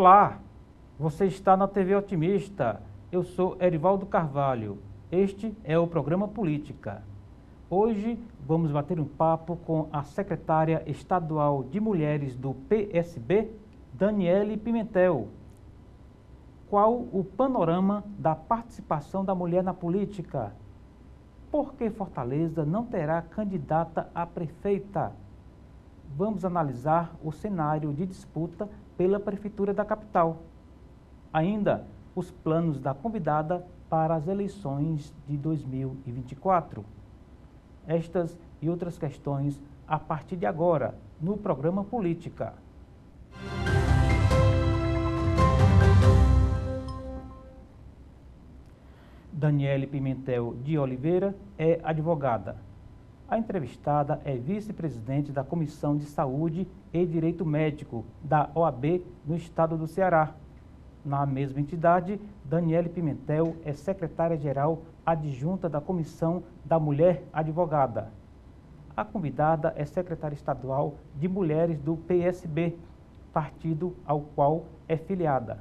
Olá, você está na TV Otimista. Eu sou Erivaldo Carvalho. Este é o programa Política. Hoje vamos bater um papo com a secretária estadual de Mulheres do PSB, Daniele Pimentel. Qual o panorama da participação da mulher na política? Por que Fortaleza não terá candidata a prefeita? Vamos analisar o cenário de disputa pela prefeitura da capital. Ainda, os planos da convidada para as eleições de 2024. Estas e outras questões a partir de agora, no programa Política. Daniele Pimentel de Oliveira é advogada. A entrevistada é vice-presidente da Comissão de Saúde e Direito Médico da OAB no estado do Ceará. Na mesma entidade, Daniele Pimentel é secretária-geral adjunta da Comissão da Mulher Advogada. A convidada é secretária estadual de Mulheres do PSB, partido ao qual é filiada.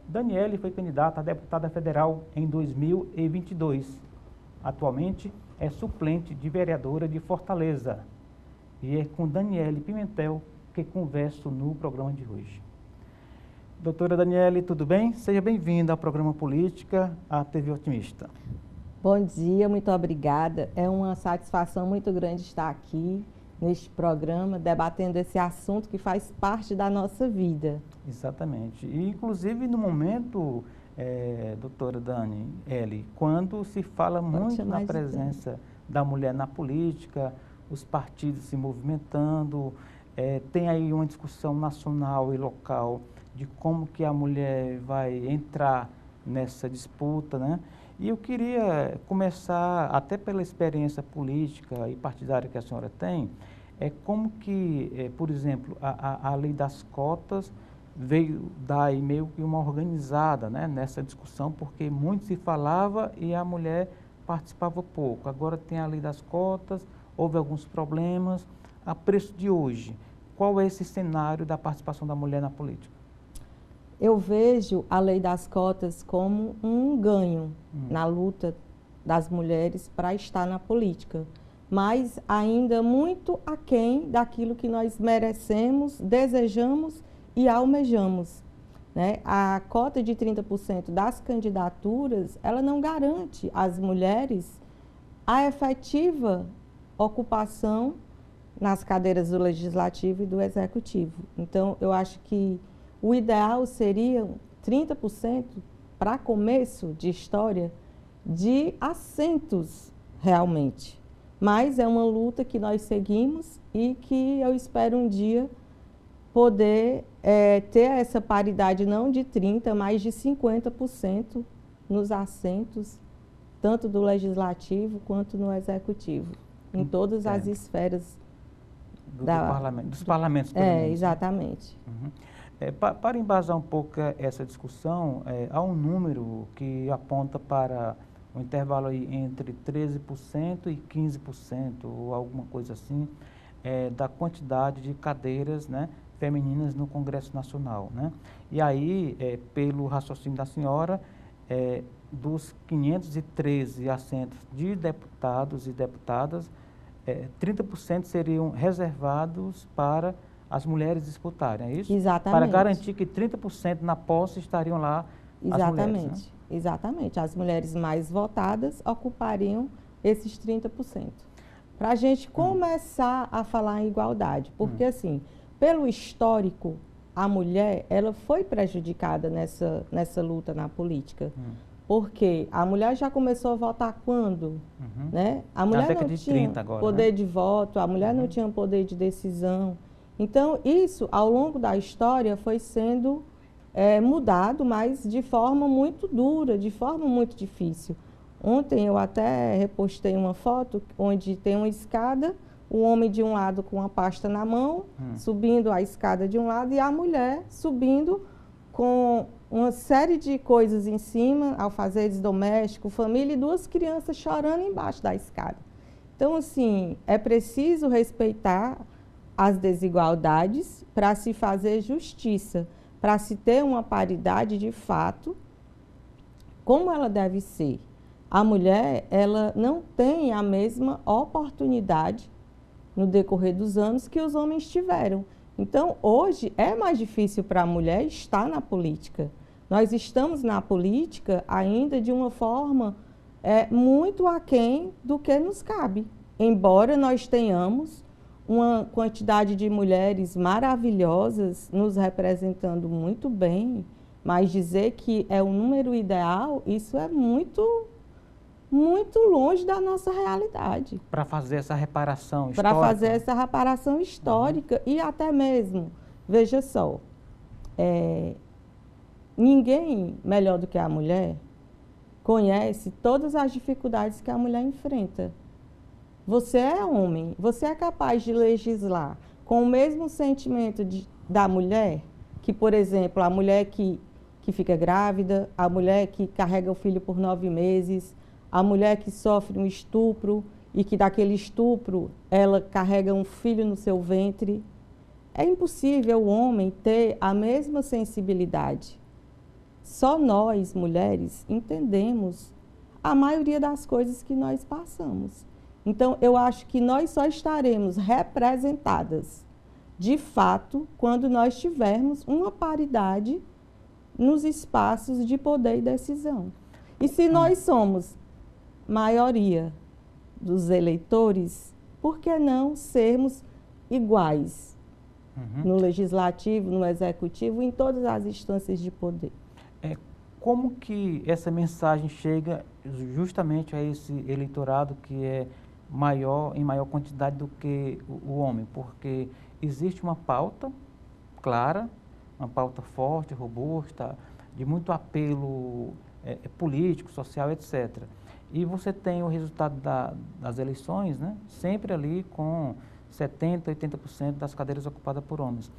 Daniele foi candidata a deputada federal em 2022. Atualmente é suplente de vereadora de Fortaleza. E é com Daniele Pimentel que converso no programa de hoje. Doutora Daniele, tudo bem? Seja bem-vinda ao programa Política, à TV Otimista. Bom dia, muito obrigada. É uma satisfação muito grande estar aqui neste programa, debatendo esse assunto que faz parte da nossa vida. Exatamente. E, inclusive, no momento, doutora Daniele, quando se fala muito na presença da mulher na política, os partidos se movimentando, tem aí uma discussão nacional e local de como que a mulher vai entrar nessa disputa, né? E eu queria começar, até pela experiência política e partidária que a senhora tem, como que, por exemplo, a lei das cotas veio dar aí meio que uma organizada, né, nessa discussão, porque muito se falava e a mulher participava pouco. Agora tem a lei das cotas, houve alguns problemas. A preço de hoje, qual é esse cenário da participação da mulher na política? Eu vejo a lei das cotas como um ganho na luta das mulheres para estar na política, mas ainda muito aquém daquilo que nós merecemos, desejamos e almejamos, né? A cota de 30% das candidaturas, ela não garante às mulheres a efetiva ocupação nas cadeiras do Legislativo e do Executivo. Então, eu acho que o ideal seria 30% para começo de história de assentos realmente. Mas é uma luta que nós seguimos e que eu espero um dia poder ter essa paridade não de 30%, mas de 50% nos assentos, tanto do Legislativo quanto no Executivo, em todas as esferas dos parlamentos. Exatamente. Uhum. Para embasar um pouco essa discussão, há um número que aponta para um intervalo aí entre 13% e 15%, ou alguma coisa assim, da quantidade de cadeiras, né, femininas no Congresso Nacional, né? E aí, pelo raciocínio da senhora, dos 513 assentos de deputados e deputadas, 30% seriam reservados para as mulheres disputarem, é isso? Exatamente. Para garantir que 30% na posse estariam lá as mulheres, né? Exatamente. As mulheres mais votadas ocupariam esses 30%. Para a gente começar a falar em igualdade, porque assim, pelo histórico, a mulher, ela foi prejudicada nessa luta na política. Porque a mulher já começou a votar quando? Né? A mulher não tinha poder de voto, a mulher não tinha poder de decisão. Então, isso, ao longo da história, foi sendo mudado, mas de forma muito dura, de forma muito difícil. Ontem eu até repostei uma foto onde tem uma escada, o homem de um lado com a pasta na mão, subindo a escada de um lado, e a mulher subindo com uma série de coisas em cima, afazeres domésticos, família, e duas crianças chorando embaixo da escada. Então, assim, é preciso respeitar as desigualdades para se fazer justiça. para se ter uma paridade de fato, como ela deve ser. A mulher, ela não tem a mesma oportunidade no decorrer dos anos que os homens tiveram. Então, hoje, é mais difícil para a mulher estar na política. Nós estamos na política ainda de uma forma muito aquém do que nos cabe. Embora nós tenhamos uma quantidade de mulheres maravilhosas nos representando muito bem, mas dizer que é o número ideal, isso é muito longe da nossa realidade. Para fazer essa reparação histórica. Para fazer essa reparação histórica e até mesmo, veja só, ninguém melhor do que a mulher conhece todas as dificuldades que a mulher enfrenta. Você é homem, você é capaz de legislar com o mesmo sentimento da mulher, que, por exemplo, a mulher que fica grávida, a mulher que carrega o filho por 9 meses, a mulher que sofre um estupro e que daquele estupro ela carrega um filho no seu ventre. É impossível o homem ter a mesma sensibilidade. Só nós, mulheres, entendemos a maioria das coisas que nós passamos. Então, eu acho que nós só estaremos representadas, de fato, quando nós tivermos uma paridade nos espaços de poder e decisão. E se nós somos maioria dos eleitores, por que não sermos iguais no legislativo, no executivo, em todas as instâncias de poder? Como que essa mensagem chega justamente a esse eleitorado que é em maior quantidade do que o homem? Porque existe uma pauta clara, uma pauta forte, robusta, de muito apelo político, social, etc. E você tem o resultado das eleições, né, sempre ali com 70%, 80% das cadeiras ocupadas por homens.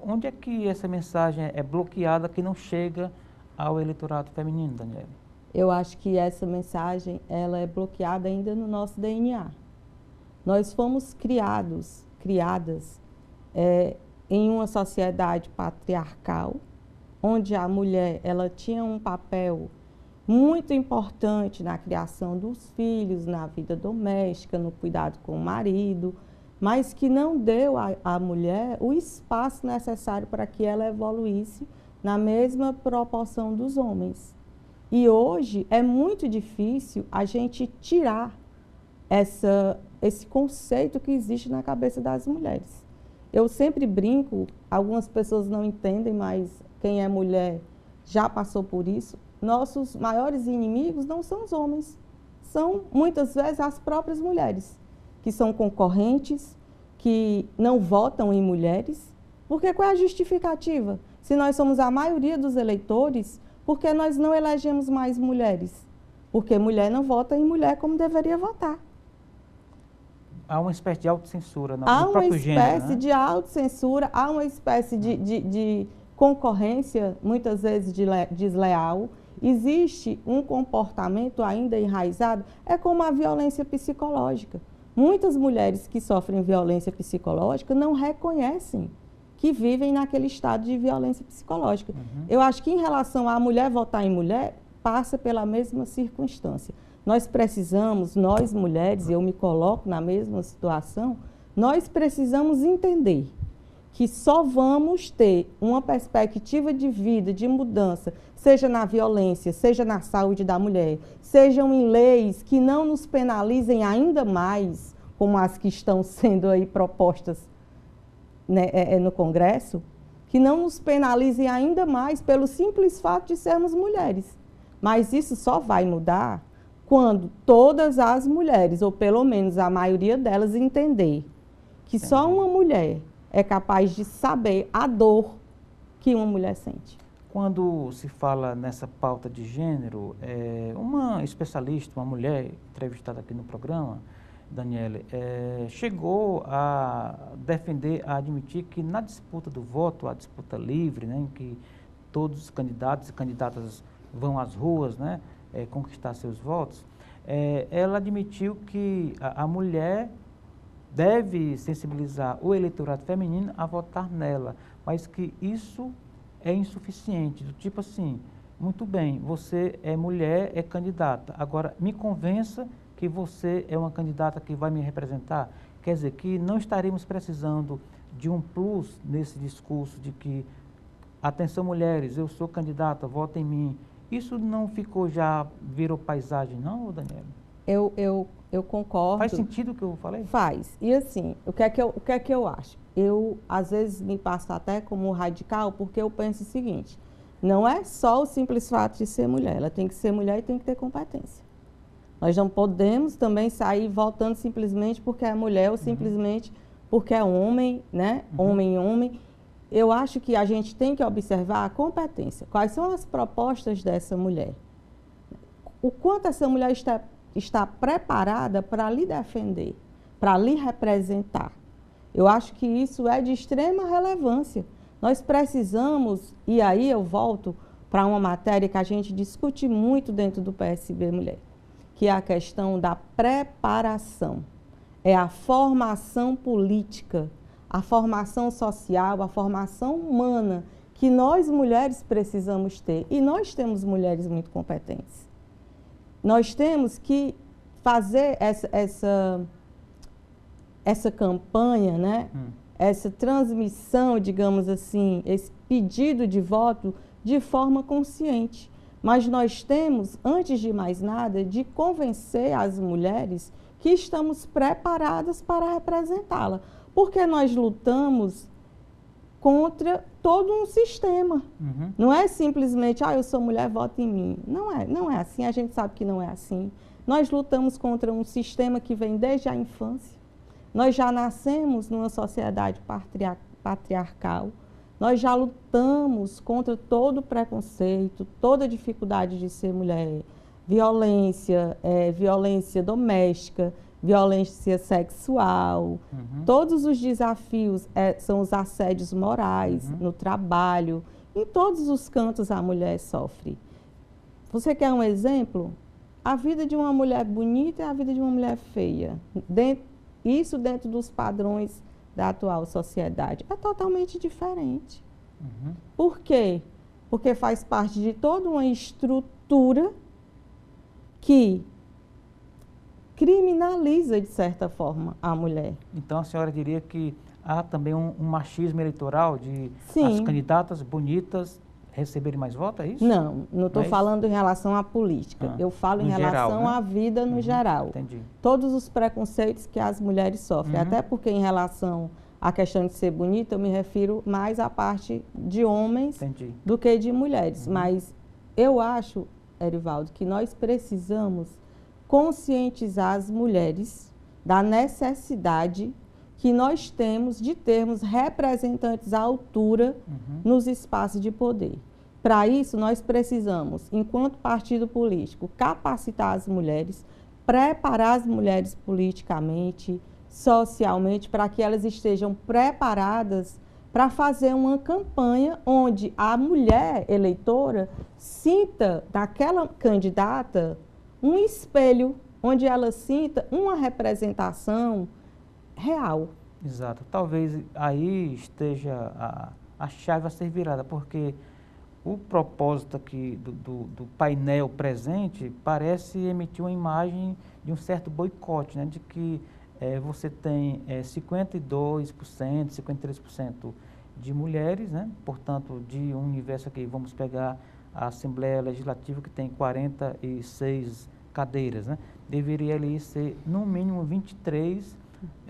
Onde é que essa mensagem é bloqueada, que não chega ao eleitorado feminino, Daniele? Eu acho que essa mensagem ela é bloqueada ainda no nosso DNA. Nós fomos criadas em uma sociedade patriarcal, onde a mulher ela tinha um papel muito importante na criação dos filhos, na vida doméstica, no cuidado com o marido, mas que não deu à mulher o espaço necessário para que ela evoluísse na mesma proporção dos homens. E hoje é muito difícil a gente tirar esse conceito que existe na cabeça das mulheres. Eu sempre brinco, algumas pessoas não entendem, mas quem é mulher já passou por isso. Nossos maiores inimigos não são os homens, são muitas vezes as próprias mulheres, que são concorrentes, que não votam em mulheres. Porque qual é a justificativa? Se nós somos a maioria dos eleitores, por que nós não elegemos mais mulheres? Porque mulher não vota em mulher como deveria votar. Há uma espécie de autocensura no próprio gênero, há uma espécie de autocensura, há uma espécie de concorrência, muitas vezes desleal. Existe um comportamento ainda enraizado, é como a violência psicológica. Muitas mulheres que sofrem violência psicológica não reconhecem que vivem naquele estado de violência psicológica. Eu acho que em relação à mulher votar em mulher, passa pela mesma circunstância. Nós precisamos, nós mulheres, eu me coloco na mesma situação, nós precisamos entender que só vamos ter uma perspectiva de vida, de mudança, seja na violência, seja na saúde da mulher, sejam em leis que não nos penalizem ainda mais, como as que estão sendo aí propostas, né, no Congresso, que não nos penalizem ainda mais pelo simples fato de sermos mulheres. Mas isso só vai mudar quando todas as mulheres, ou pelo menos a maioria delas, entender que só uma mulher é capaz de saber a dor que uma mulher sente. Quando se fala nessa pauta de gênero, uma especialista, uma mulher entrevistada aqui no programa, Daniele, chegou a defender, a admitir que na disputa do voto, a disputa livre, né, em que todos os candidatos e candidatas vão às ruas, né, conquistar seus votos, ela admitiu que a mulher deve sensibilizar o eleitorado feminino a votar nela, mas que isso é insuficiente, do tipo assim, muito bem, você é mulher, é candidata, agora me convença que você é uma candidata que vai me representar. Quer dizer, que não estaremos precisando de um plus nesse discurso de que, atenção mulheres, eu sou candidata, votem em mim. Isso não ficou já, virou paisagem não, Daniela? Eu concordo. Faz sentido o que eu falei? Faz. E assim, o que é que eu acho? Eu, às vezes, me passo até como radical, porque eu penso o seguinte, não é só o simples fato de ser mulher, ela tem que ser mulher e tem que ter competência. Nós não podemos também sair votando simplesmente porque é mulher ou simplesmente porque é homem, né? Homem. Eu acho que a gente tem que observar a competência. Quais são as propostas dessa mulher? O quanto essa mulher está preparada para lhe defender, para lhe representar. Eu acho que isso é de extrema relevância. Nós precisamos, e aí eu volto para uma matéria que a gente discute muito dentro do PSB Mulher, que é a questão da preparação. É a formação política, a formação social, a formação humana que nós mulheres precisamos ter. E nós temos mulheres muito competentes. Nós temos que fazer essa campanha, né? Essa transmissão, digamos assim, esse pedido de voto de forma consciente. Mas nós temos, antes de mais nada, de convencer as mulheres que estamos preparadas para representá-la. Porque nós lutamos contra todo um sistema. Não é simplesmente, eu sou mulher, vota em mim. Não é assim, a gente sabe que não é assim. Nós lutamos contra um sistema que vem desde a infância. Nós já nascemos numa sociedade patriarcal. Nós já lutamos contra todo preconceito, toda dificuldade de ser mulher. Violência, violência doméstica, violência sexual. Todos os desafios são os assédios morais no trabalho. Em todos os cantos a mulher sofre. Você quer um exemplo? A vida de uma mulher bonita é a vida de uma mulher feia. Isso dentro dos padrões da atual sociedade. É totalmente diferente. Por quê? Porque faz parte de toda uma estrutura que criminaliza, de certa forma, a mulher. Então, a senhora diria que há também um machismo eleitoral de Sim. as candidatas bonitas receberem mais votos, é isso? Não estou falando em relação à política. Eu falo em relação geral, né? à vida no geral. Entendi. Todos os preconceitos que as mulheres sofrem. Até porque em relação à questão de ser bonita, eu me refiro mais à parte de homens do que de mulheres. Mas eu acho, Erivaldo, que nós precisamos conscientizar as mulheres da necessidade que nós temos de termos representantes à altura nos espaços de poder. Para isso, nós precisamos, enquanto partido político, capacitar as mulheres, preparar as mulheres politicamente, socialmente, para que elas estejam preparadas para fazer uma campanha onde a mulher eleitora sinta daquela candidata um espelho, onde ela sinta uma representação real. Exato. Talvez aí esteja a chave a ser virada, porque o propósito aqui do painel presente parece emitir uma imagem de um certo boicote, né? De que você tem 52%, 53% de mulheres, né? Portanto, de um universo aqui, vamos pegar a Assembleia Legislativa, que tem 46 cadeiras, né? Deveria ali ser, no mínimo, 23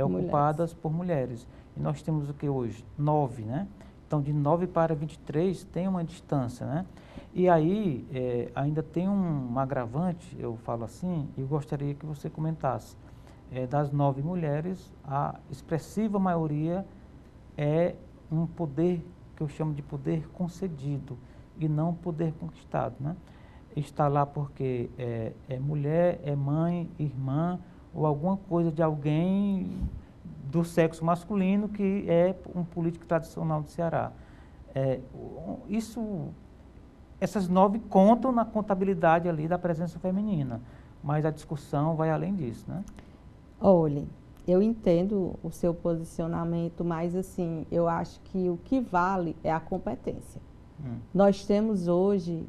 ocupadas por mulheres. E nós temos o que hoje? 9, né? Então, de 9 para 23 tem uma distância, né? E aí, ainda tem um agravante, eu falo assim, e eu gostaria que você comentasse. Das 9 mulheres, a expressiva maioria é um poder que eu chamo de poder concedido e não poder conquistado, né? Está lá porque é mulher, é mãe, irmã ou alguma coisa de alguém do sexo masculino que é um político tradicional do Ceará. Essas 9 contam na contabilidade ali da presença feminina, mas a discussão vai além disso, né? Olhe, eu entendo o seu posicionamento, mas assim, eu acho que o que vale é a competência. Nós temos hoje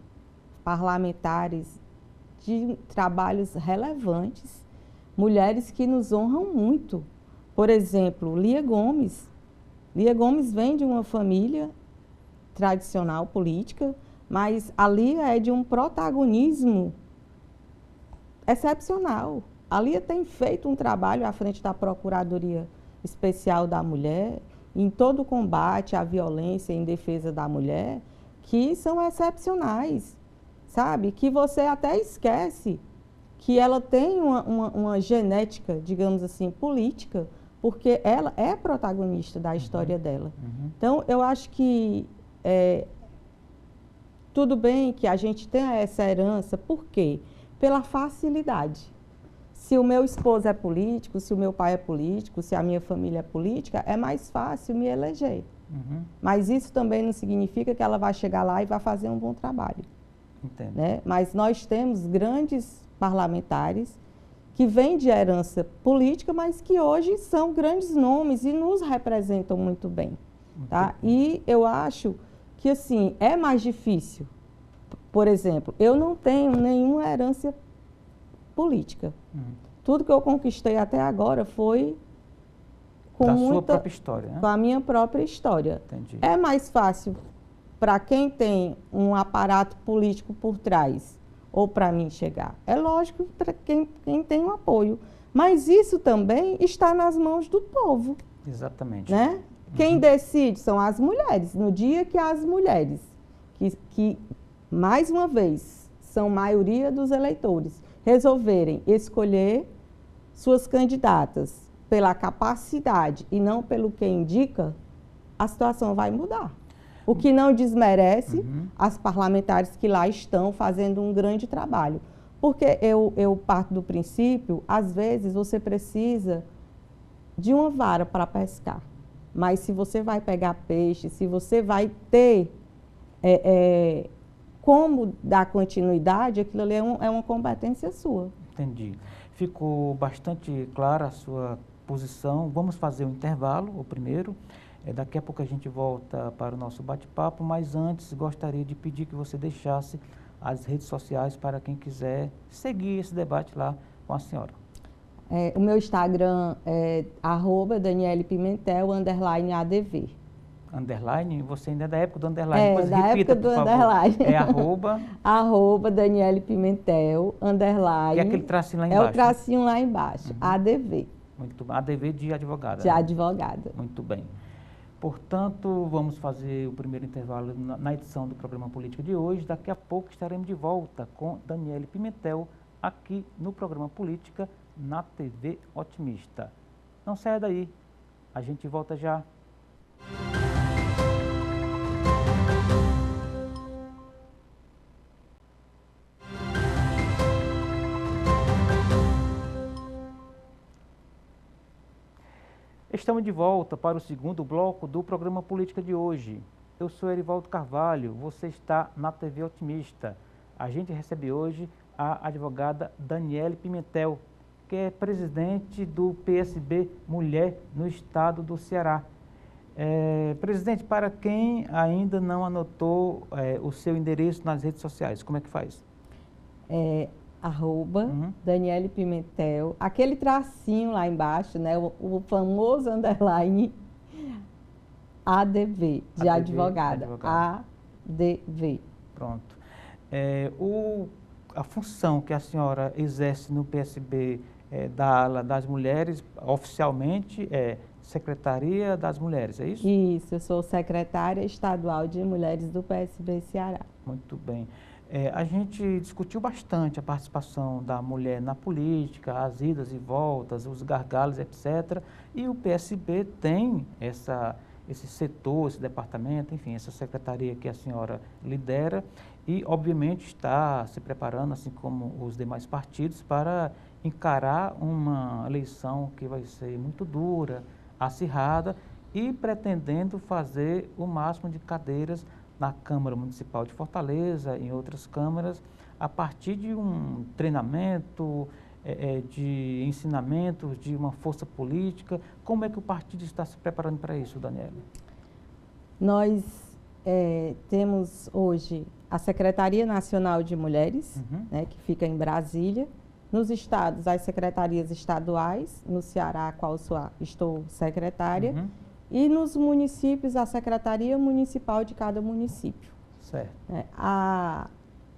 parlamentares de trabalhos relevantes, mulheres que nos honram muito. Por exemplo, Lia Gomes. Lia Gomes vem de uma família tradicional política, mas a Lia é de um protagonismo excepcional. A Lia tem feito um trabalho à frente da Procuradoria Especial da Mulher, em todo o combate à violência em defesa da mulher, que são excepcionais, sabe? Que você até esquece que ela tem uma genética, digamos assim, política, porque ela é protagonista da história dela. Então, eu acho que tudo bem que a gente tenha essa herança, por quê? Pela facilidade. Se o meu esposo é político, se o meu pai é político, se a minha família é política, é mais fácil me eleger. Mas isso também não significa que ela vai chegar lá e vai fazer um bom trabalho. Entendo. Né? Mas nós temos grandes parlamentares que vêm de herança política, mas que hoje são grandes nomes e nos representam muito bem. Tá? E eu acho que, assim, é mais difícil. Por exemplo, eu não tenho nenhuma herança política. Tudo que eu conquistei até agora foi com sua própria história, né? Com a minha própria história. Entendi. É mais fácil para quem tem um aparato político por trás ou para mim chegar. É lógico para quem tem um apoio. Mas isso também está nas mãos do povo. Exatamente. Né? Quem decide são as mulheres. No dia que as mulheres, que mais uma vez, são maioria dos eleitores, resolverem escolher suas candidatas pela capacidade e não pelo que indica, a situação vai mudar. O que não desmerece as parlamentares que lá estão fazendo um grande trabalho. Porque eu parto do princípio, às vezes você precisa de uma vara para pescar. Mas se você vai pegar peixe, se você vai ter como dar continuidade, aquilo ali é uma competência sua. Entendi. Ficou bastante clara a sua posição. Vamos fazer um intervalo, o primeiro. Daqui a pouco a gente volta para o nosso bate-papo, mas antes gostaria de pedir que você deixasse as redes sociais para quem quiser seguir esse debate lá com a senhora. O meu Instagram é @DanielePimentel_ADV. Underline? Você ainda é da época do underline. Depois da repita, época do por favor. underline. É arroba... @DanielePimentel_. Que é aquele tracinho lá embaixo. É o tracinho lá embaixo, ADV. Muito bem. ADV de advogada. De advogada. Muito bem. Portanto, vamos fazer o primeiro intervalo na edição do programa Política de hoje. Daqui a pouco estaremos de volta com Daniele Pimentel, aqui no programa Política, na TV Otimista. Não saia daí, a gente volta já. Estamos de volta para o segundo bloco do programa Política de hoje. Eu sou Erivaldo Carvalho, você está na TV Otimista. A gente recebe hoje a advogada Daniele Pimentel, que é presidente do PSB Mulher no estado do Ceará. Presidente, para quem ainda não anotou o seu endereço nas redes sociais, como é que faz? Daniele Pimentel, aquele tracinho lá embaixo, né, o famoso underline ADV, de advogada. ADV. Pronto. A função que a senhora exerce no PSB da ala das mulheres, oficialmente, é Secretaria das Mulheres, é isso? Isso, eu sou secretária estadual de mulheres do PSB Ceará. Muito bem. A gente discutiu bastante a participação da mulher na política, as idas e voltas, os gargalos, etc. E o PSB tem esse setor, esse departamento, enfim, essa secretaria que a senhora lidera e, obviamente, está se preparando, assim como os demais partidos, para encarar uma eleição que vai ser muito dura, acirrada e pretendendo fazer o máximo de cadeiras na Câmara Municipal de Fortaleza, em outras câmaras, a partir de um treinamento, de ensinamentos, de uma força política. Como é que o partido está se preparando para isso, Daniele? Nós temos hoje a Secretaria Nacional de Mulheres, né, que fica em Brasília. Nos estados, as secretarias estaduais, no Ceará, a qual estou secretária, e nos municípios, a Secretaria Municipal de cada município. Certo. A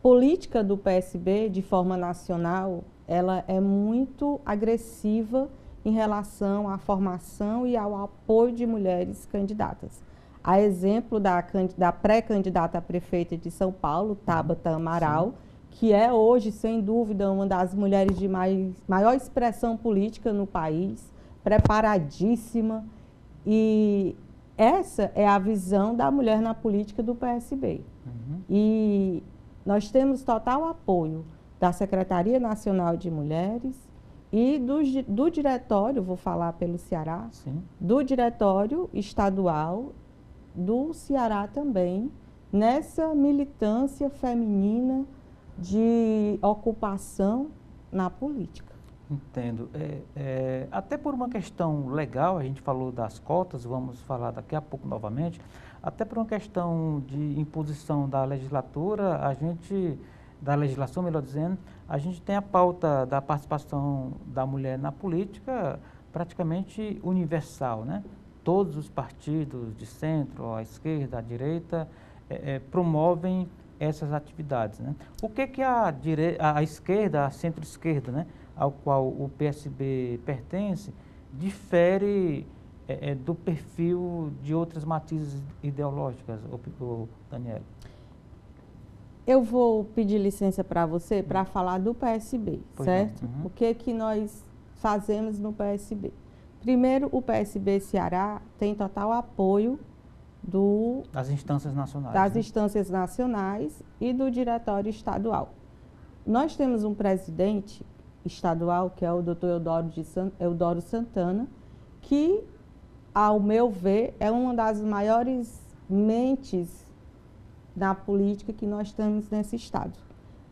política do PSB, de forma nacional, ela é muito agressiva em relação à formação e ao apoio de mulheres candidatas. A exemplo da pré-candidata a prefeita de São Paulo, Tabata Amaral, que é hoje, sem dúvida, uma das mulheres de maior expressão política no país, preparadíssima, e essa é a visão da mulher na política do PSB. E nós temos total apoio da Secretaria Nacional de Mulheres e do diretório, vou falar pelo Ceará, do diretório estadual do Ceará também, nessa militância feminina de ocupação na política. Entendo. Até por uma questão legal, a gente falou das cotas, vamos falar daqui a pouco novamente, até por uma questão de imposição da legislatura, da legislação, melhor dizendo, a gente tem a pauta da participação da mulher na política praticamente universal, né? Todos os partidos de centro, à esquerda, à direita, promovem essas atividades, né? O que a esquerda, a centro-esquerda, né, ao qual o PSB pertence, difere do perfil de outras matizes ideológicas, Daniela? Eu vou pedir licença para você para falar do PSB, certo? O que nós fazemos no PSB? Primeiro, o PSB Ceará tem total apoio das instâncias nacionais. Das instâncias nacionais e do diretório estadual. Nós temos um presidente estadual, que é o Dr. Eudoro Santana, que, ao meu ver, é uma das maiores mentes na política que nós temos nesse estado.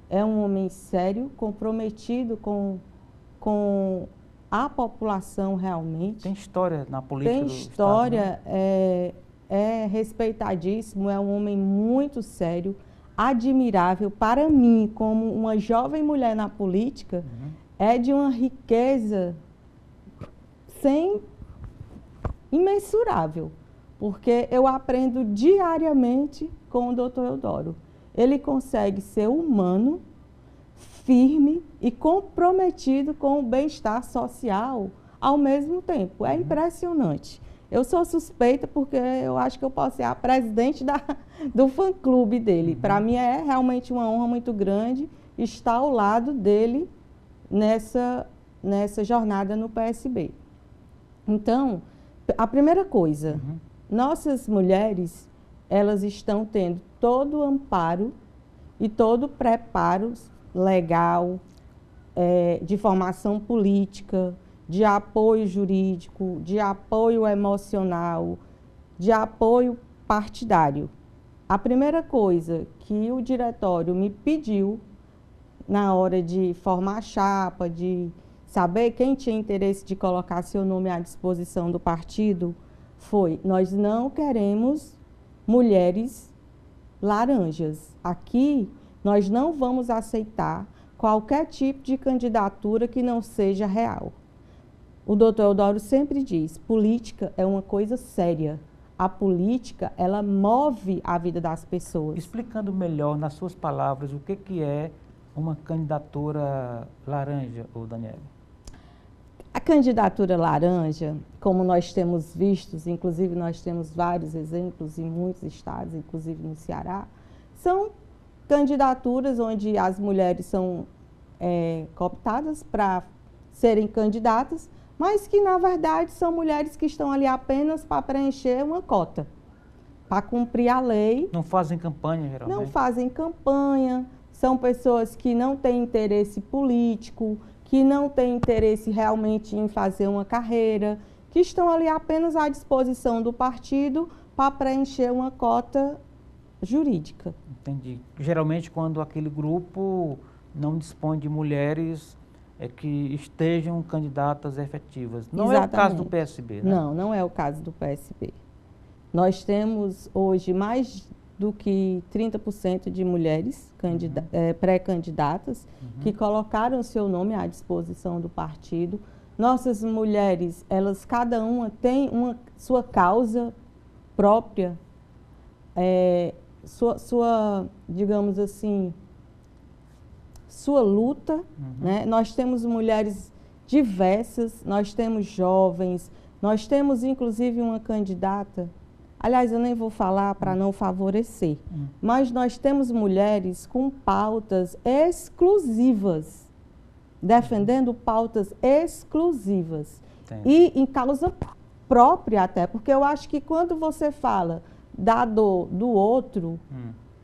É um homem sério, comprometido com a população realmente. Tem história na política do estado? Tem história, é respeitadíssimo, é um homem muito sério, admirável. Para mim, como uma jovem mulher na política, é de uma riqueza imensurável, porque eu aprendo diariamente com o Dr. Eudoro. Ele consegue ser humano, firme e comprometido com o bem-estar social ao mesmo tempo. É impressionante. Eu sou suspeita porque eu acho que eu posso ser a presidente do fã-clube dele. Para mim é realmente uma honra muito grande estar ao lado dele nessa jornada no PSB. Então, a primeira coisa, nossas mulheres, elas estão tendo todo o amparo e todo o preparo legal, de formação política, de apoio jurídico, de apoio emocional, de apoio partidário. A primeira coisa que o diretório me pediu na hora de formar a chapa, de saber quem tinha interesse de colocar seu nome à disposição do partido, foi: nós não queremos mulheres laranjas. Aqui nós não vamos aceitar qualquer tipo de candidatura que não seja real. O doutor Eudoro sempre diz: política é uma coisa séria. A política, ela move a vida das pessoas. Explicando melhor, nas suas palavras, o que é uma candidatura laranja, Daniela? A candidatura laranja, como nós temos vistos, inclusive nós temos vários exemplos em muitos estados, inclusive no Ceará, são candidaturas onde as mulheres são cooptadas para serem candidatas, mas que, na verdade, são mulheres que estão ali apenas para preencher uma cota, para cumprir a lei. Não fazem campanha, geralmente? Não fazem campanha, são pessoas que não têm interesse político, que não têm interesse realmente em fazer uma carreira, que estão ali apenas à disposição do partido para preencher uma cota jurídica. Entendi. Geralmente, quando aquele grupo não dispõe de mulheres que estejam candidatas efetivas. Não Exatamente. É o caso do PSB, né? Não, não é o caso do PSB. Nós temos hoje mais do que 30% de mulheres pré-candidatas que colocaram seu nome à disposição do partido. Nossas mulheres, elas cada uma tem sua causa própria, digamos assim, sua luta, né? Nós temos mulheres diversas, nós temos jovens, nós temos inclusive uma candidata, aliás, eu nem vou falar para não favorecer, mas nós temos mulheres com pautas exclusivas, defendendo pautas exclusivas. Entendi. E em causa própria até, porque eu acho que quando você fala da dor do outro,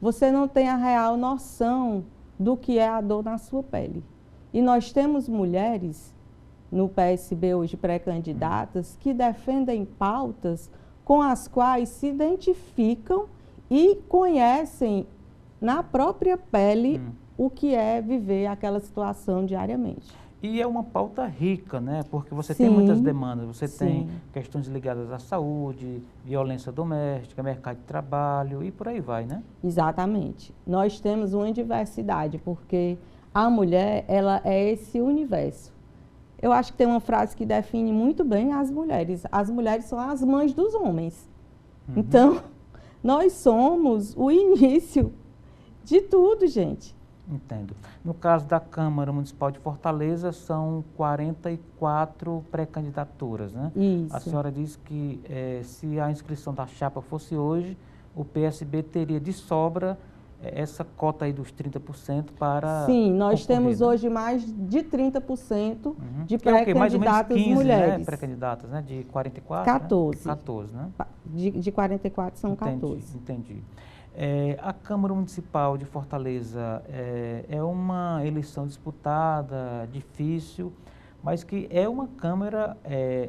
você não tem a real noção do que é a dor na sua pele. E nós temos mulheres no PSB hoje pré-candidatas que defendem pautas com as quais se identificam e conhecem na própria pele o que é viver aquela situação diariamente. E é uma pauta rica, né? Porque você Sim, tem muitas demandas. Você sim. tem questões ligadas à saúde, violência doméstica, mercado de trabalho e por aí vai, né? Exatamente. Nós temos uma diversidade, porque a mulher, ela é esse universo. Eu acho que tem uma frase que define muito bem as mulheres. As mulheres são as mães dos homens. Então, nós somos o início de tudo, gente. Entendo. No caso da Câmara Municipal de Fortaleza, são 44 pré-candidaturas, né? Isso. A senhora disse que se a inscrição da chapa fosse hoje, o PSB teria de sobra essa cota aí dos 30% para Sim, nós concorrer, temos né? hoje mais de 30% de Que é o quê? Mais ou menos pré-candidatas 15, mulheres. né? Pré-candidatas, né? De 44? 14. Né? 14, né? De 44 são 14. Entendi. A Câmara Municipal de Fortaleza é uma eleição disputada, difícil, mas que é uma Câmara,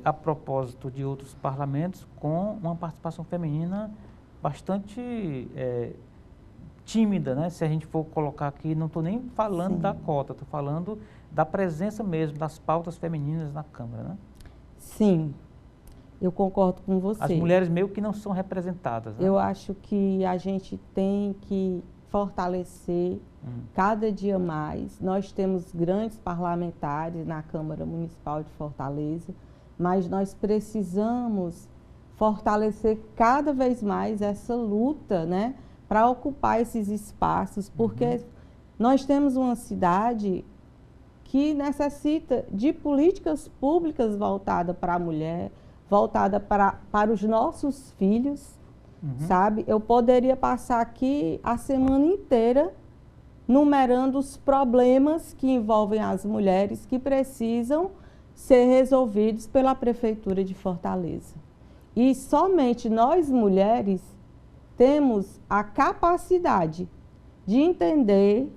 a propósito de outros parlamentos, com uma participação feminina bastante tímida, né? Se a gente for colocar aqui, não estou nem falando Sim. da cota, estou falando da presença mesmo das pautas femininas na Câmara, né? Sim, eu concordo com você. As mulheres meio que não são representadas, né? Eu acho que a gente tem que fortalecer cada dia mais. Nós temos grandes parlamentares na Câmara Municipal de Fortaleza, mas nós precisamos fortalecer cada vez mais essa luta, né, para ocupar esses espaços, porque nós temos uma cidade que necessita de políticas públicas voltadas para a mulher, voltada para os nossos filhos, sabe? Eu poderia passar aqui a semana inteira numerando os problemas que envolvem as mulheres que precisam ser resolvidos pela Prefeitura de Fortaleza. E somente nós, mulheres, temos a capacidade de entender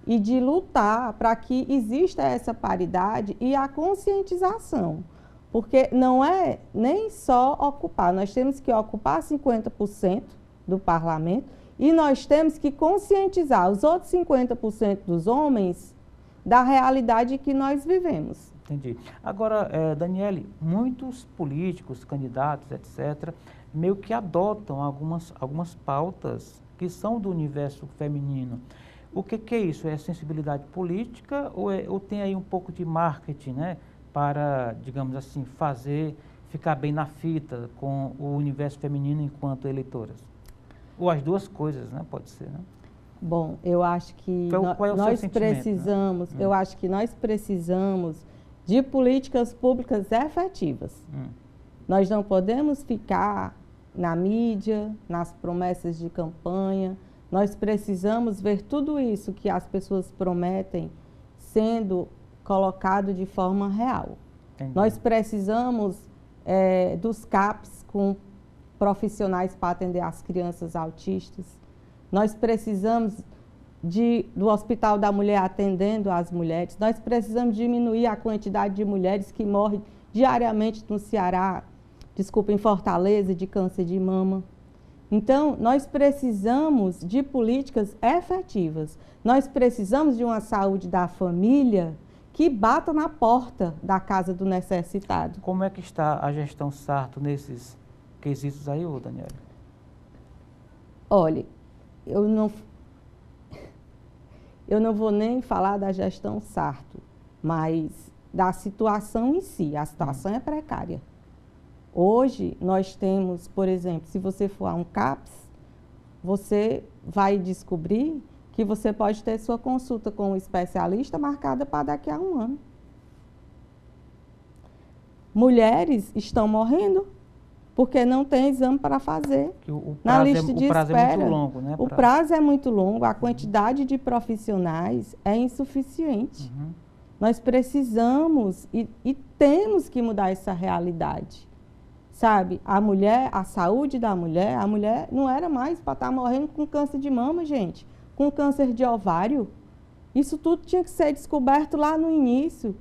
e de lutar para que exista essa paridade e a conscientização. Porque não é nem só ocupar, nós temos que ocupar 50% do parlamento e nós temos que conscientizar os outros 50% dos homens da realidade que nós vivemos. Entendi. Agora, Daniele, muitos políticos, candidatos, etc., meio que adotam algumas pautas que são do universo feminino. O que é isso? É sensibilidade política ou tem aí um pouco de marketing, né? Para, digamos assim, ficar bem na fita com o universo feminino enquanto eleitoras? Ou as duas coisas, né? Pode ser, né? Bom, eu acho que nós precisamos, né? Eu acho que nós precisamos de políticas públicas efetivas. Nós não podemos ficar na mídia, nas promessas de campanha. Nós precisamos ver tudo isso que as pessoas prometem sendo colocado de forma real. Entendi. Nós precisamos dos CAPs com profissionais para atender as crianças autistas. Nós precisamos do Hospital da Mulher atendendo as mulheres. Nós precisamos diminuir a quantidade de mulheres que morrem diariamente no Ceará, em Fortaleza, de câncer de mama. Então, nós precisamos de políticas efetivas. Nós precisamos de uma saúde da família que bata na porta da casa do necessitado. Como é que está a gestão Sarto nesses quesitos aí, Daniele? Olha, eu não vou nem falar da gestão Sarto, mas da situação em si. A situação é precária. Hoje, nós temos, por exemplo, se você for a um CAPS, você vai descobrir que você pode ter sua consulta com um especialista marcada para daqui a um ano. Mulheres estão morrendo porque não tem exame para fazer na lista de espera. O prazo é muito longo, né? O prazo é muito longo, a quantidade de profissionais é insuficiente. Nós precisamos e temos que mudar essa realidade. Sabe, a saúde da mulher, a mulher não era mais para estar morrendo com câncer de mama, gente, com câncer de ovário. Isso tudo tinha que ser descoberto lá no início,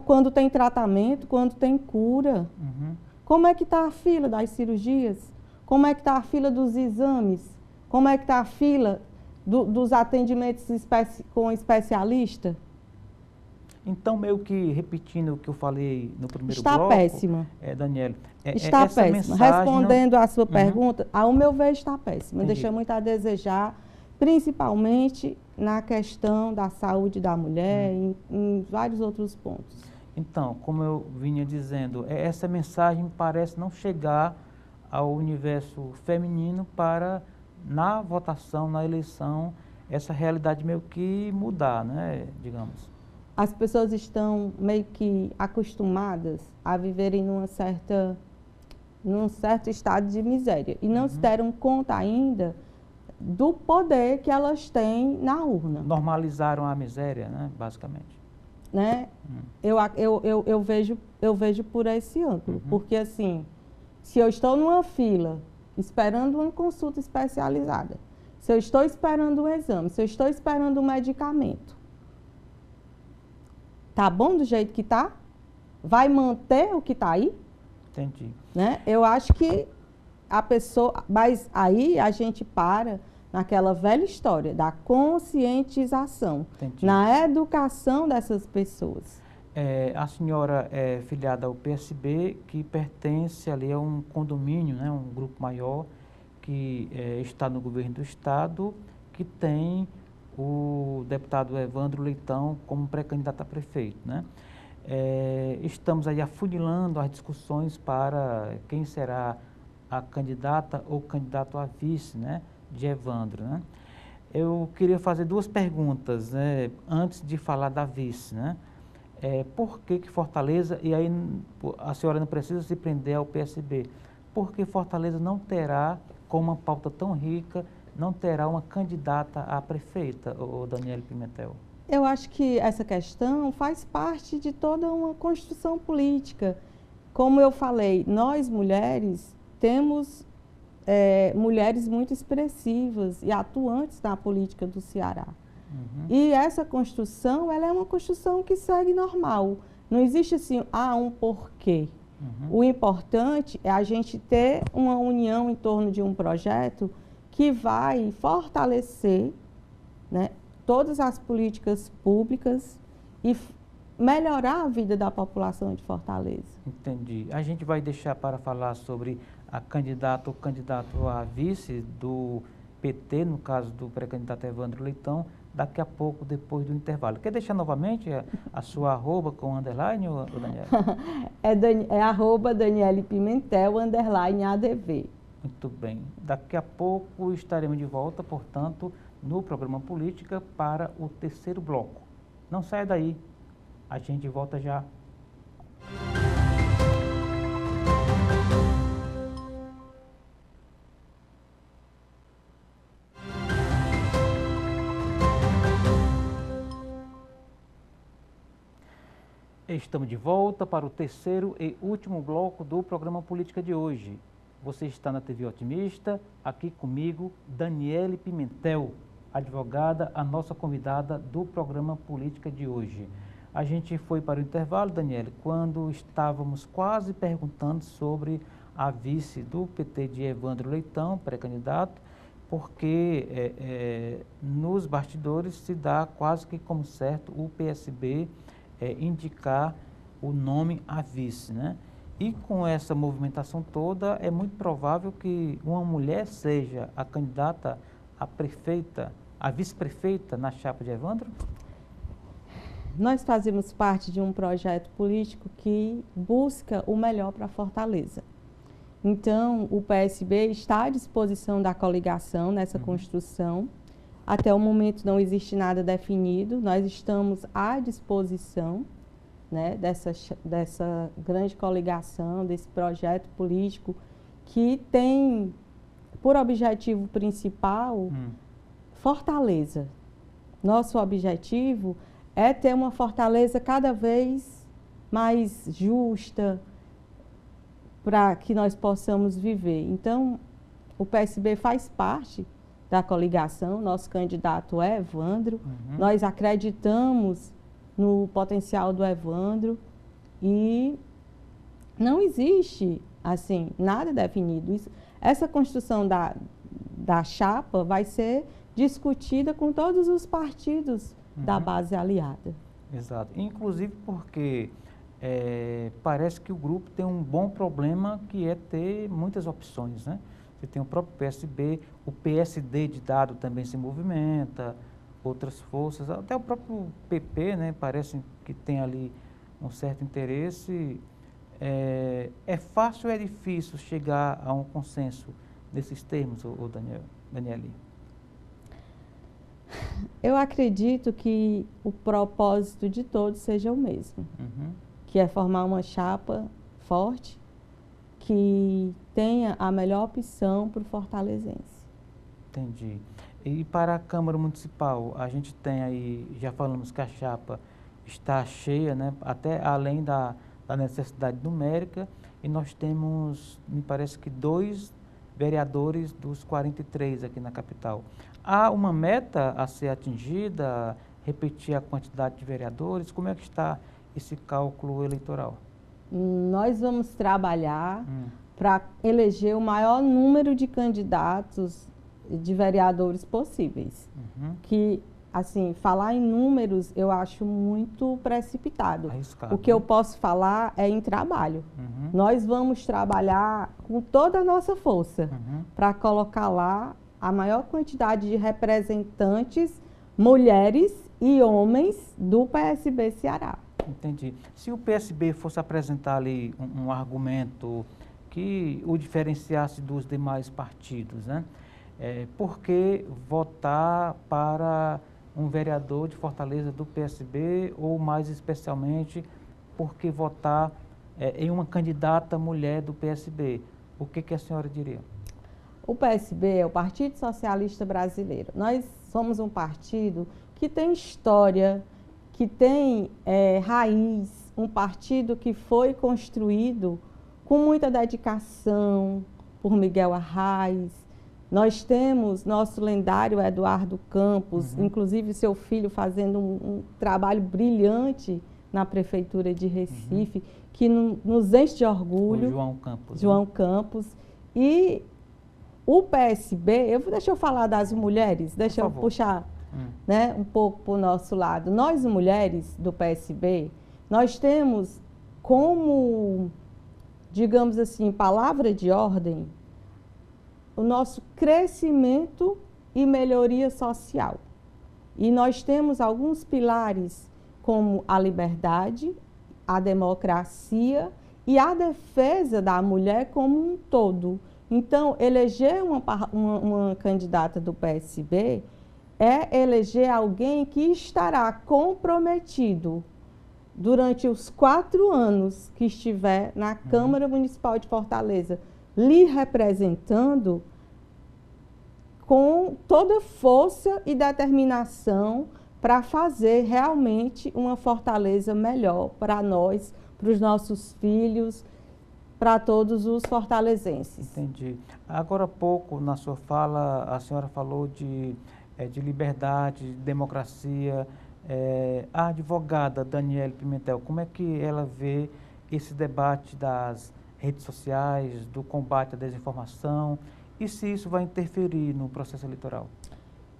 quando tem tratamento, quando tem cura. Como é que está a fila das cirurgias? Como é que está a fila dos exames? Como é que está a fila dos atendimentos com especialista? Então, meio que repetindo o que eu falei no primeiro bloco... Está péssima. Daniela, está péssima. Respondendo à sua pergunta, ao meu ver está péssima. Entendi. Deixa muito a desejar, principalmente na questão da saúde da mulher, em vários outros pontos. Então, como eu vinha dizendo, essa mensagem parece não chegar ao universo feminino para, na votação, na eleição, essa realidade meio que mudar, né, digamos. As pessoas estão meio que acostumadas a viverem num certo estado de miséria e não se deram conta ainda do poder que elas têm na urna. Normalizaram a miséria, né, basicamente. Né? Eu vejo por esse ângulo, porque assim, se eu estou numa fila esperando uma consulta especializada, se eu estou esperando um exame, se eu estou esperando um medicamento, tá bom do jeito que tá? Vai manter o que tá aí? Entendi. Né? Eu acho que a pessoa... Mas aí a gente para naquela velha história da conscientização. Entendi. Na educação dessas pessoas. A senhora é filiada ao PSB, que pertence ali a um condomínio, né, um grupo maior, que está no governo do Estado, que tem o deputado Evandro Leitão como pré-candidato a prefeito, né? Estamos aí afunilando as discussões para quem será a candidata ou candidato a vice, né, de Evandro, né? Eu queria fazer duas perguntas, né, antes de falar da vice, né? Por que Fortaleza, e aí a senhora não precisa se prender ao PSB, por que Fortaleza não terá, com uma pauta tão rica, não terá uma candidata a prefeita, o Daniele Pimentel? Eu acho que essa questão faz parte de toda uma construção política. Como eu falei, nós mulheres temos mulheres muito expressivas e atuantes na política do Ceará. E essa construção, ela é uma construção que segue normal. Não existe assim, um porquê. O importante é a gente ter uma união em torno de um projeto que vai fortalecer, né, todas as políticas públicas e melhorar a vida da população de Fortaleza. Entendi. A gente vai deixar para falar sobre a candidata ou candidato a vice do PT, no caso do pré-candidato Evandro Leitão, daqui a pouco, depois do intervalo. Quer deixar novamente a sua arroba com underline, ou Daniela? É arroba Daniele Pimentel, underline ADV. Muito bem. Daqui a pouco estaremos de volta, portanto, no programa Política para o terceiro bloco. Não saia daí, a gente volta já. Estamos de volta para o terceiro e último bloco do programa Política de hoje. Você está na TV Otimista, aqui comigo, Daniele Pimentel, advogada, a nossa convidada do programa Política de hoje. A gente foi para o intervalo, Daniele, quando estávamos quase perguntando sobre a vice do PT de Evandro Leitão, pré-candidato, porque nos bastidores se dá quase que como certo o PSB indicar o nome a vice, né? E com essa movimentação toda, é muito provável que uma mulher seja a candidata a prefeita, a vice-prefeita na chapa de Evandro? Nós fazemos parte de um projeto político que busca o melhor para Fortaleza. Então, o PSB está à disposição da coligação nessa construção. Até o momento não existe nada definido, nós estamos à disposição, né, dessa grande coligação, desse projeto político que tem por objetivo principal Fortaleza. Nosso objetivo é ter uma Fortaleza cada vez mais justa para que nós possamos viver. Então, o PSB faz parte da coligação, nosso candidato é Evandro, nós acreditamos no potencial do Evandro e não existe, assim, nada definido. Essa construção da chapa vai ser discutida com todos os partidos da base aliada. Exato. Inclusive porque parece que o grupo tem um bom problema que é ter muitas opções, né? Você tem o próprio PSB, o PSD de Dado também se movimenta, outras forças, até o próprio PP, né? Parece que tem ali um certo interesse. É fácil ou é difícil chegar a um consenso nesses termos, Daniele? Eu acredito que o propósito de todos seja o mesmo, que é formar uma chapa forte, que tenha a melhor opção para o fortalezense. Entendi. E para a Câmara Municipal, a gente tem aí, já falamos que a chapa está cheia, né, até além da necessidade numérica, e nós temos, me parece que 2 vereadores dos 43 aqui na capital. Há uma meta a ser atingida, repetir a quantidade de vereadores? Como é que está esse cálculo eleitoral? Nós vamos trabalhar para eleger o maior número de candidatos de vereadores possíveis. Que, assim, falar em números eu acho muito precipitado. Arriscado, o que eu posso falar é em trabalho. Nós vamos trabalhar com toda a nossa força para colocar lá a maior quantidade de representantes, mulheres e homens do PSB Ceará. Entendi. Se o PSB fosse apresentar ali um argumento que o diferenciasse dos demais partidos, né? Por que votar para um vereador de Fortaleza do PSB ou, mais especialmente, por que votar em uma candidata mulher do PSB? O que a senhora diria? O PSB é o Partido Socialista Brasileiro. Nós somos um partido que tem história, que tem raiz, um partido que foi construído com muita dedicação por Miguel Arraes. Nós temos nosso lendário Eduardo Campos, inclusive seu filho fazendo um trabalho brilhante na Prefeitura de Recife, que nos enche de orgulho. O João Campos. João Campos. E o PSB, deixa eu falar das mulheres, deixa eu puxar né, um pouco para o nosso lado. Nós, mulheres do PSB, nós temos como, digamos assim, palavra de ordem, o nosso crescimento e melhoria social. E nós temos alguns pilares como a liberdade, a democracia e a defesa da mulher como um todo. Então, eleger uma candidata do PSB é eleger alguém que estará comprometido durante os 4 anos que estiver na Câmara Municipal de Fortaleza, lhe representando com toda força e determinação para fazer realmente uma Fortaleza melhor para nós, para os nossos filhos, para todos os fortalezenses. Entendi. Agora há pouco, na sua fala, a senhora falou de liberdade, de democracia. A advogada Daniele Pimentel, como é que ela vê esse debate das redes sociais, do combate à desinformação, e se isso vai interferir no processo eleitoral?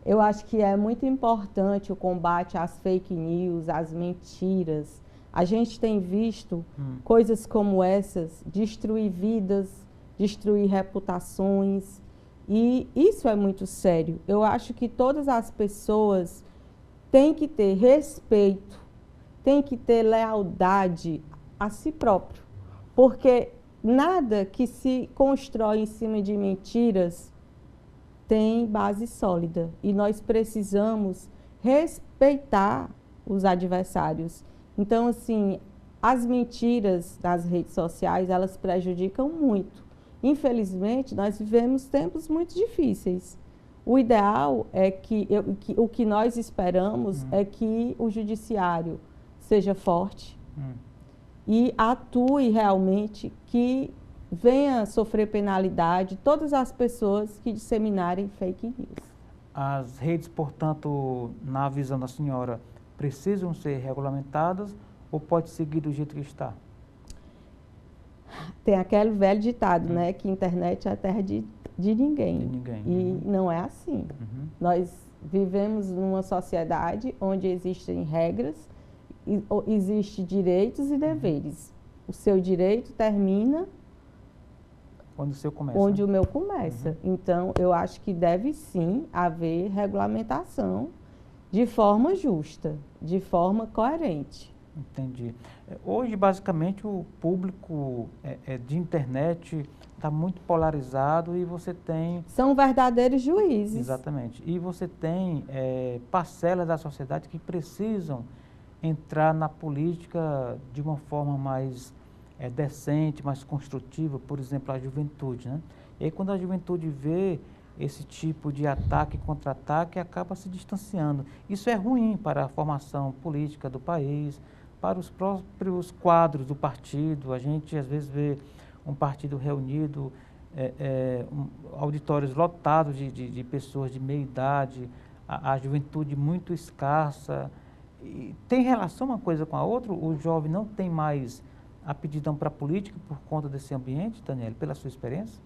Eu acho que é muito importante o combate às fake news, às mentiras, A gente tem visto coisas como essas destruir vidas, destruir reputações, e isso é muito sério. Eu acho que todas as pessoas têm que ter respeito, têm que ter lealdade a si próprio, porque nada que se constrói em cima de mentiras tem base sólida, e nós precisamos respeitar os adversários. Então, assim, as mentiras das redes sociais, elas prejudicam muito. Infelizmente, nós vivemos tempos muito difíceis. O ideal é o que nós esperamos é que o judiciário seja forte e atue realmente, que venha sofrer penalidade todas as pessoas que disseminarem fake news. As redes, portanto, na visão da senhora, precisam ser regulamentadas ou pode seguir do jeito que está? Tem aquele velho ditado, né, que internet é a terra de ninguém. De ninguém. E não é assim. Nós vivemos numa sociedade onde existem regras, existem direitos e deveres. O seu direito termina onde o seu começa. Onde o meu começa. Então, eu acho que deve sim haver regulamentação de forma justa, de forma coerente. Entendi. Hoje, basicamente, o público de internet está muito polarizado e você tem... São verdadeiros juízes. Exatamente. E você tem parcelas da sociedade que precisam entrar na política de uma forma mais decente, mais construtiva, por exemplo, a juventude, né? E aí, quando a juventude vê esse tipo de ataque e contra-ataque, acaba se distanciando. Isso é ruim para a formação política do país, para os próprios quadros do partido. A gente, às vezes, vê um partido reunido, auditórios lotados de pessoas de meia idade, a juventude muito escassa. E tem relação uma coisa com a outra? O jovem não tem mais aptidão para a política por conta desse ambiente, Daniele, pela sua experiência?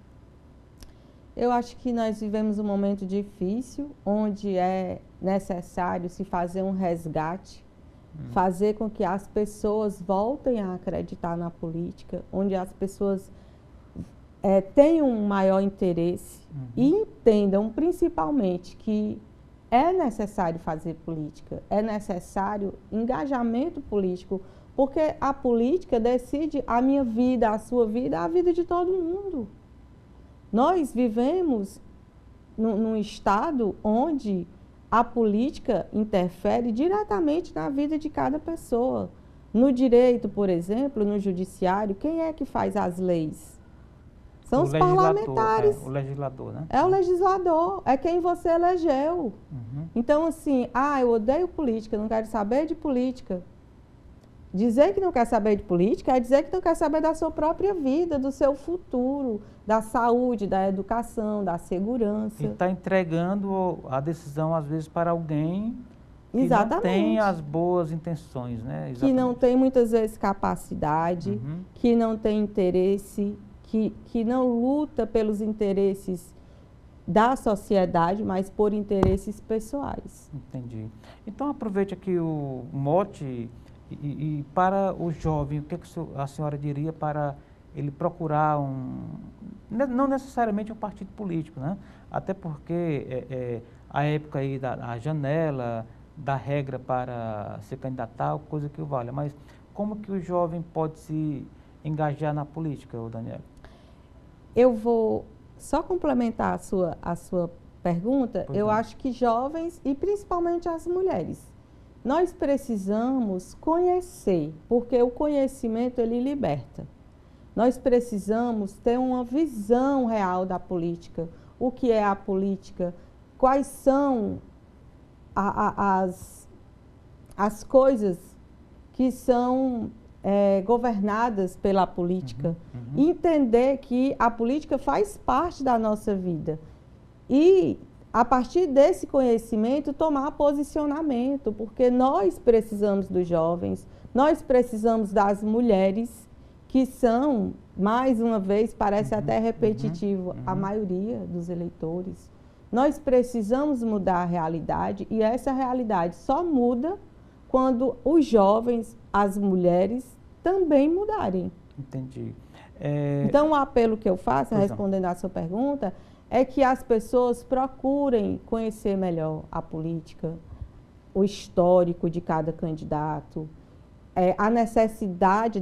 Eu acho que nós vivemos um momento difícil, onde é necessário se fazer um resgate, fazer com que as pessoas voltem a acreditar na política, onde as pessoas tenham um maior interesse e entendam principalmente que é necessário fazer política, é necessário engajamento político, porque a política decide a minha vida, a sua vida, a vida de todo mundo. Nós vivemos num estado onde a política interfere diretamente na vida de cada pessoa. No direito, por exemplo, no judiciário, quem é que faz as leis? São os parlamentares. O legislador, né? É o legislador, é quem você elegeu. Então, assim, eu odeio política, não quero saber de política. Dizer que não quer saber de política é dizer que não quer saber da sua própria vida, do seu futuro, da saúde, da educação, da segurança. E está entregando a decisão, às vezes, para alguém que Exatamente. não tem as boas intenções, né? Exatamente. Que não tem, muitas vezes, capacidade, que não tem interesse, que não luta pelos interesses da sociedade, mas por interesses pessoais. Entendi. Então, aproveite aqui o mote e para o jovem, o que a senhora diria para ele procurar não necessariamente um partido político, né? Até porque a época aí da janela, da regra para se candidatar, coisa que o valha, mas como que o jovem pode se engajar na política, Daniele? Eu vou só complementar a sua pergunta. Eu acho que jovens, e principalmente as mulheres, nós precisamos conhecer, porque o conhecimento, ele liberta. Nós precisamos ter uma visão real da política. O que é a política? Quais são as coisas que são governadas pela política? Entender que a política faz parte da nossa vida. E, a partir desse conhecimento, tomar posicionamento, porque nós precisamos dos jovens, nós precisamos das mulheres, que são, mais uma vez, parece até repetitivo, a maioria dos eleitores. Nós precisamos mudar a realidade, e essa realidade só muda quando os jovens, as mulheres, também mudarem. Entendi. Então, o apelo que eu faço, Pois respondendo à sua pergunta, é que as pessoas procurem conhecer melhor a política, o histórico de cada candidato, a necessidade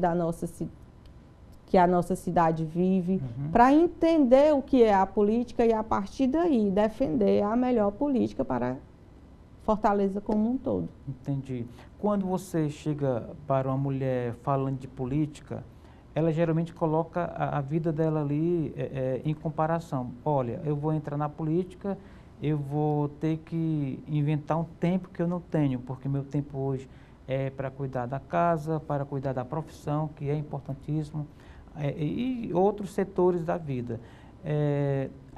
que a nossa cidade vive, para entender o que é a política e, a partir daí, defender a melhor política para Fortaleza como um todo. Entendi. Quando você chega para uma mulher falando de política, ela geralmente coloca a vida dela ali em comparação. Olha, eu vou entrar na política, eu vou ter que inventar um tempo que eu não tenho, porque meu tempo hoje é para cuidar da casa, para cuidar da profissão, que é importantíssimo, e outros setores da vida.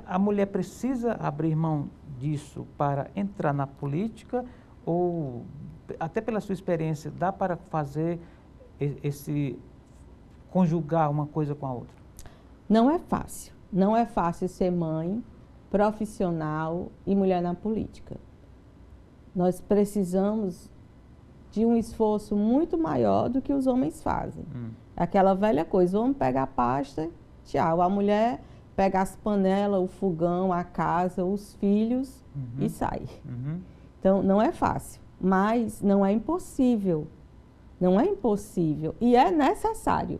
A mulher precisa abrir mão disso para entrar na política ou, até pela sua experiência, dá para fazer conjugar uma coisa com a outra? Não é fácil. Não é fácil ser mãe, profissional e mulher na política. Nós precisamos de um esforço muito maior do que os homens fazem. Aquela velha coisa, o homem pega a pasta, tchau. A mulher pega as panelas, o fogão, a casa, os filhos e sai. Então, não é fácil, mas não é impossível. Não é impossível e é necessário.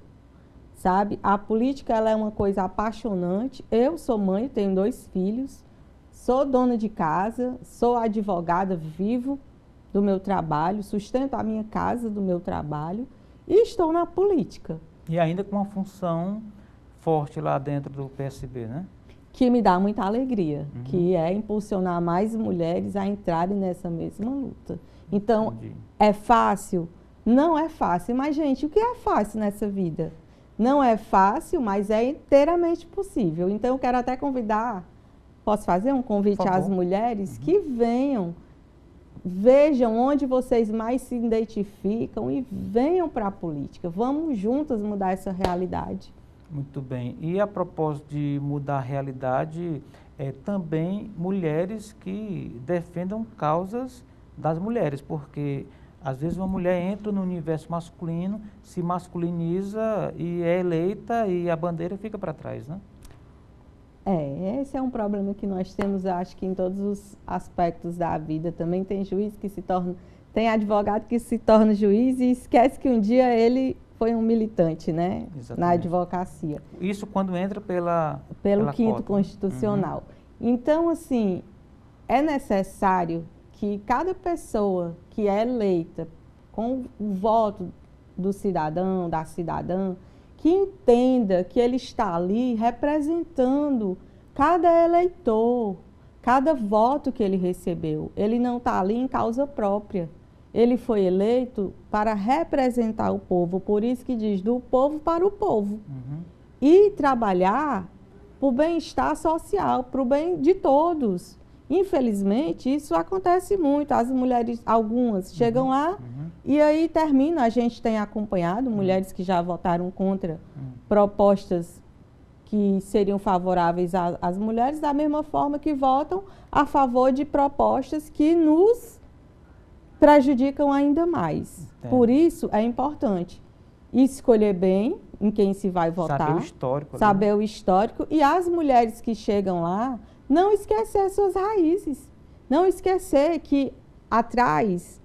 Sabe? A política, ela é uma coisa apaixonante. Eu sou mãe, tenho 2 filhos, sou dona de casa, sou advogada, vivo do meu trabalho, sustento a minha casa do meu trabalho e estou na política. E ainda com uma função forte lá dentro do PSB, né? Que me dá muita alegria, que é impulsionar mais mulheres a entrarem nessa mesma luta. Então, é fácil? Não é fácil. Mas, gente, o que é fácil nessa vida? Não é fácil, mas é inteiramente possível. Então, eu quero até convidar, posso fazer um convite às mulheres que venham, vejam onde vocês mais se identificam e venham para a política. Vamos juntas mudar essa realidade. Muito bem. E a propósito de mudar a realidade, também mulheres que defendam causas das mulheres, porque às vezes uma mulher entra no universo masculino, se masculiniza e é eleita e a bandeira fica para trás, né? Esse é um problema que nós temos, acho que em todos os aspectos da vida. Também tem juiz que se torna, tem advogado que se torna juiz e esquece que um dia ele foi um militante, né? Exatamente. Na advocacia. Isso quando entra pelo 5º Constitucional. Então, assim, é necessário que cada pessoa que é eleita com o voto do cidadão, da cidadã, que entenda que ele está ali representando cada eleitor, cada voto que ele recebeu. Ele não está ali em causa própria. Ele foi eleito para representar o povo, por isso que diz do povo para o povo. E trabalhar para o bem-estar social, para o bem de todos. Infelizmente, isso acontece muito. As mulheres, algumas, chegam lá e aí termina. A gente tem acompanhado mulheres que já votaram contra propostas que seriam favoráveis às mulheres, da mesma forma que votam a favor de propostas que nos prejudicam ainda mais. Por isso, é importante escolher bem em quem se vai votar. Saber o histórico. Saber o histórico. E as mulheres que chegam lá, não esquecer suas raízes. Não esquecer que atrás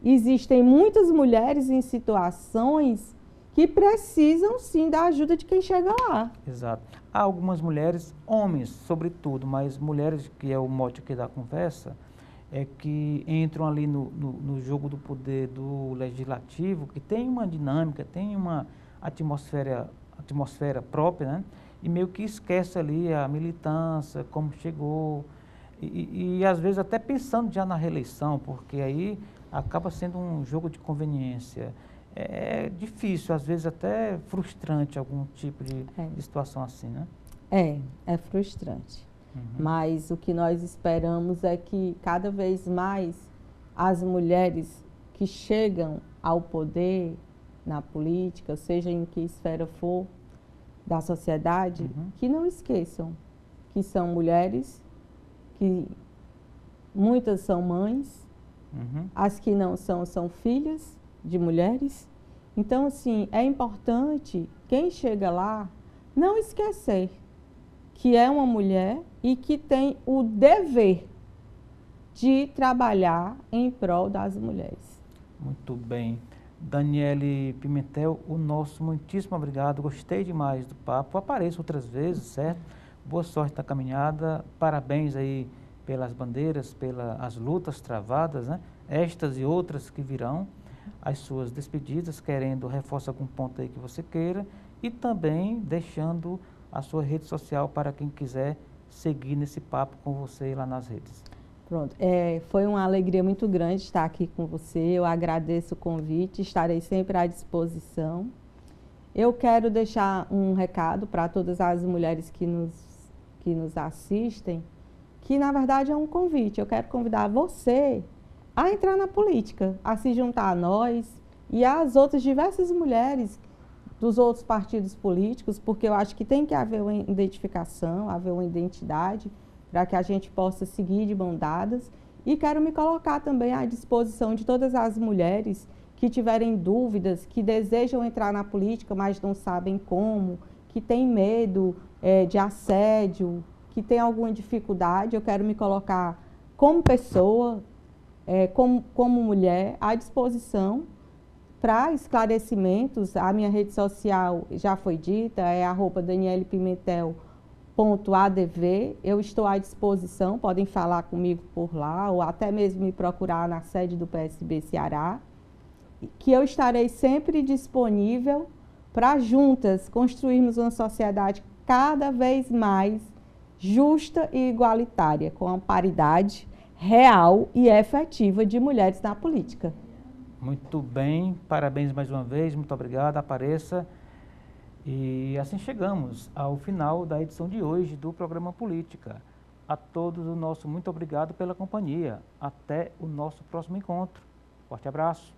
existem muitas mulheres em situações que precisam sim da ajuda de quem chega lá. Exato. Há algumas mulheres, homens sobretudo, mas mulheres, que é o mote aqui da conversa, que entram ali no jogo do poder do legislativo, que tem uma dinâmica, tem uma atmosfera própria, né? E meio que esquece ali a militância, como chegou, e às vezes até pensando já na reeleição, porque aí acaba sendo um jogo de conveniência. É difícil, às vezes até frustrante algum tipo de situação assim, né? É frustrante. Mas o que nós esperamos é que cada vez mais as mulheres que chegam ao poder na política, seja em que esfera for da sociedade, que não esqueçam que são mulheres, que muitas são mães As que não são, são filhas de mulheres. Então, assim, é importante quem chega lá não esquecer que é uma mulher e que tem o dever de trabalhar em prol das mulheres. Muito bem. Daniele Pimentel, o nosso muitíssimo obrigado. Gostei demais do papo. Apareça outras vezes, certo? Boa sorte na caminhada. Parabéns aí pelas bandeiras, pelas lutas travadas, né? Estas e outras que virão. As suas despedidas, querendo reforçar algum ponto aí que você queira. E também deixando a sua rede social para quem quiser seguir nesse papo com você lá nas redes. Pronto, foi uma alegria muito grande estar aqui com você, eu agradeço o convite, estarei sempre à disposição. Eu quero deixar um recado para todas as mulheres que nos assistem, que na verdade é um convite, eu quero convidar você a entrar na política, a se juntar a nós e às outras diversas mulheres dos outros partidos políticos, porque eu acho que tem que haver uma identificação, haver uma identidade, para que a gente possa seguir de mãos dadas. E quero me colocar também à disposição de todas as mulheres que tiverem dúvidas, que desejam entrar na política, mas não sabem como, que têm medo de assédio, que têm alguma dificuldade. Eu quero me colocar como pessoa, como mulher, à disposição para esclarecimentos. A minha rede social já foi dita, é @DanielePimentel.adv. Eu estou à disposição, podem falar comigo por lá, ou até mesmo me procurar na sede do PSB Ceará, que eu estarei sempre disponível para juntas construirmos uma sociedade cada vez mais justa e igualitária, com a paridade real e efetiva de mulheres na política. Muito bem, parabéns mais uma vez, muito obrigado, apareça. E assim chegamos ao final da edição de hoje do programa Política. A todos o nosso muito obrigado pela companhia. Até o nosso próximo encontro. Forte abraço.